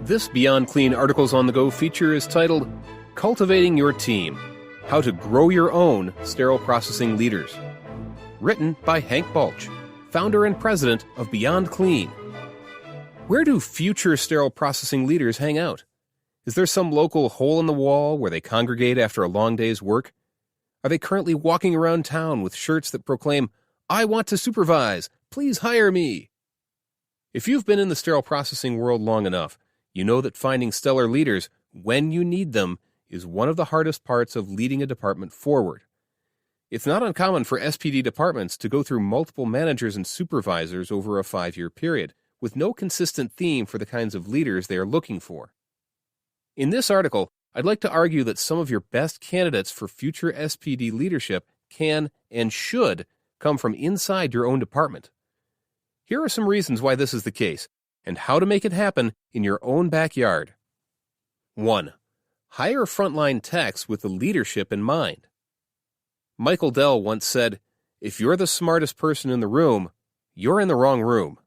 This Beyond Clean Articles on the Go feature is titled Cultivating Your Team: How to Grow Your Own Sterile Processing Leaders. Written by Hank Balch, founder and president of Beyond Clean. Where do future sterile processing leaders hang out? Is there some local hole in the wall where they congregate after a long day's work? Are they currently walking around town with shirts that proclaim, "I want to supervise, please hire me"? If you've been in the sterile processing world long enough, you know that finding stellar leaders, when you need them, is one of the hardest parts of leading a department forward. It's not uncommon for SPD departments to go through multiple managers and supervisors over a 5-year period, with no consistent theme for the kinds of leaders they are looking for. In this article, I'd like to argue that some of your best candidates for future SPD leadership can and should come from inside your own department. Here are some reasons why this is the case, and how to make it happen in your own backyard. 1. Hire frontline techs with the leadership in mind. Michael Dell once said, "If you're the smartest person in the room, you're in the wrong room."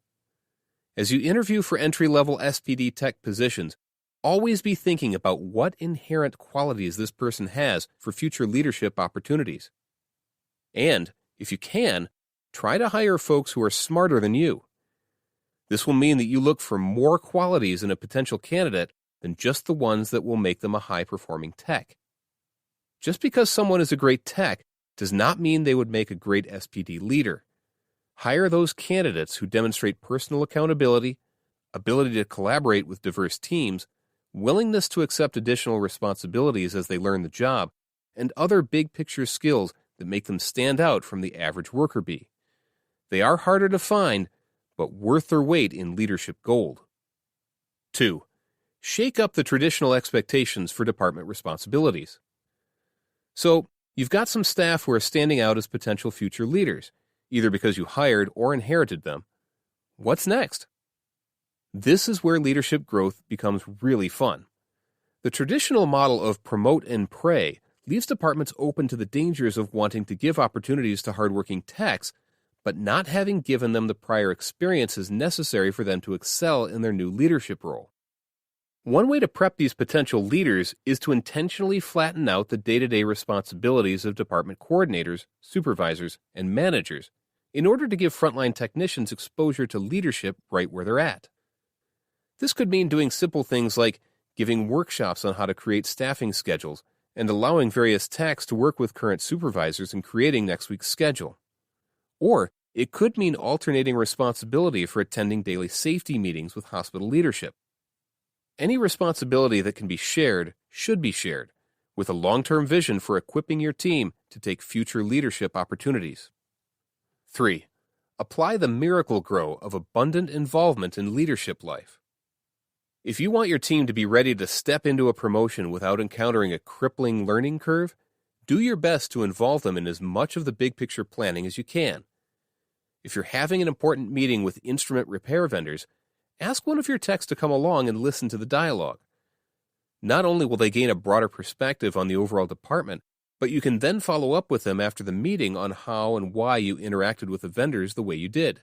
As you interview for entry-level SPD tech positions, always be thinking about what inherent qualities this person has for future leadership opportunities. And, if you can, try to hire folks who are smarter than you. This will mean that you look for more qualities in a potential candidate than just the ones that will make them a high-performing tech. Just because someone is a great tech does not mean they would make a great SPD leader. Hire those candidates who demonstrate personal accountability, ability to collaborate with diverse teams, willingness to accept additional responsibilities as they learn the job, and other big-picture skills that make them stand out from the average worker bee. They are harder to find, but worth their weight in leadership gold. 2. Shake up the traditional expectations for department responsibilities. So, you've got some staff who are standing out as potential future leaders, either because you hired or inherited them. What's next? This is where leadership growth becomes really fun. The traditional model of promote and pray leaves departments open to the dangers of wanting to give opportunities to hardworking techs, but not having given them the prior experiences necessary for them to excel in their new leadership role. One way to prep these potential leaders is to intentionally flatten out the day-to-day responsibilities of department coordinators, supervisors, and managers in order to give frontline technicians exposure to leadership right where they're at. This could mean doing simple things like giving workshops on how to create staffing schedules and allowing various techs to work with current supervisors in creating next week's schedule. Or it could mean alternating responsibility for attending daily safety meetings with hospital leadership. Any responsibility that can be shared should be shared, with a long-term vision for equipping your team to take future leadership opportunities. 3. Apply the miracle grow of abundant involvement in leadership life. If you want your team to be ready to step into a promotion without encountering a crippling learning curve, do your best to involve them in as much of the big-picture planning as you can. If you're having an important meeting with instrument repair vendors, ask one of your techs to come along and listen to the dialogue. Not only will they gain a broader perspective on the overall department, but you can then follow up with them after the meeting on how and why you interacted with the vendors the way you did.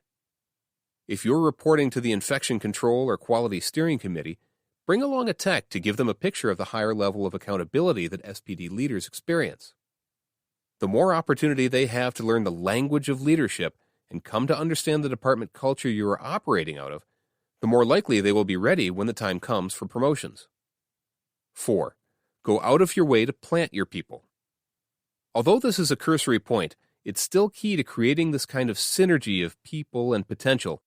If you're reporting to the Infection Control or Quality Steering Committee, bring along a tech to give them a picture of the higher level of accountability that SPD leaders experience. The more opportunity they have to learn the language of leadership and come to understand the department culture you are operating out of, the more likely they will be ready when the time comes for promotions. 4. Go out of your way to plant your people. Although this is a cursory point, it's still key to creating this kind of synergy of people and potential.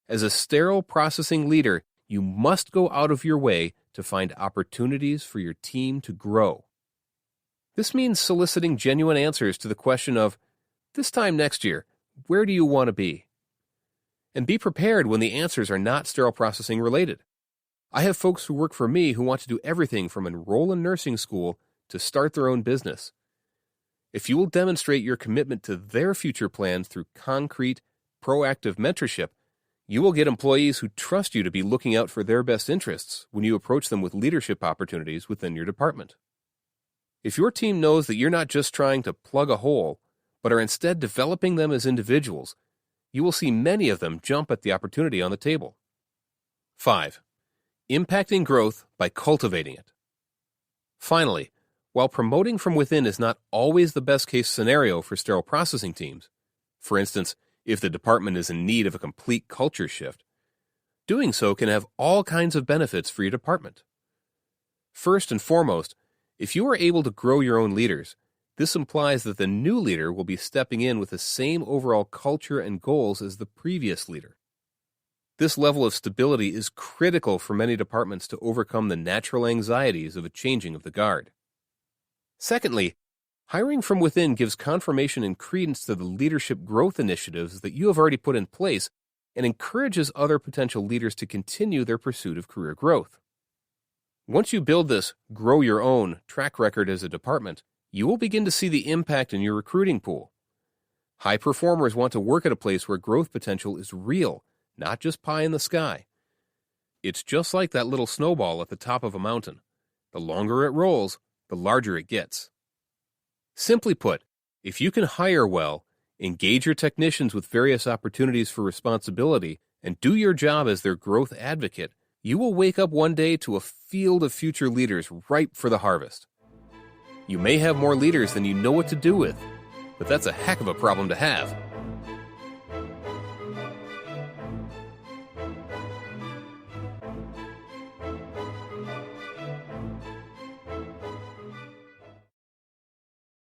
As a sterile processing leader, you must go out of your way to find opportunities for your team to grow. This means soliciting genuine answers to the question of, this time next year, where do you want to be? And be prepared when the answers are not sterile processing related. I have folks who work for me who want to do everything from enroll in nursing school to start their own business. If you will demonstrate your commitment to their future plans through concrete, proactive mentorship, you will get employees who trust you to be looking out for their best interests when you approach them with leadership opportunities within your department. If your team knows that you're not just trying to plug a hole, but are instead developing them as individuals, you will see many of them jump at the opportunity on the table. 5. impacting growth by cultivating it. Finally, while promoting from within is not always the best-case scenario for sterile processing teams, for instance, if the department is in need of a complete culture shift, doing so can have all kinds of benefits for your department. First and foremost, if you are able to grow your own leaders, this implies that the new leader will be stepping in with the same overall culture and goals as the previous leader. This level of stability is critical for many departments to overcome the natural anxieties of a changing of the guard. Secondly, hiring from within gives confirmation and credence to the leadership growth initiatives that you have already put in place and encourages other potential leaders to continue their pursuit of career growth. Once you build this grow your own track record as a department, you will begin to see the impact in your recruiting pool. High performers want to work at a place where growth potential is real, not just pie in the sky. It's just like that little snowball at the top of a mountain. The longer it rolls, the larger it gets. Simply put, if you can hire well, engage your technicians with various opportunities for responsibility, and do your job as their growth advocate, you will wake up one day to a field of future leaders ripe for the harvest. You may have more leaders than you know what to do with, but that's a heck of a problem to have.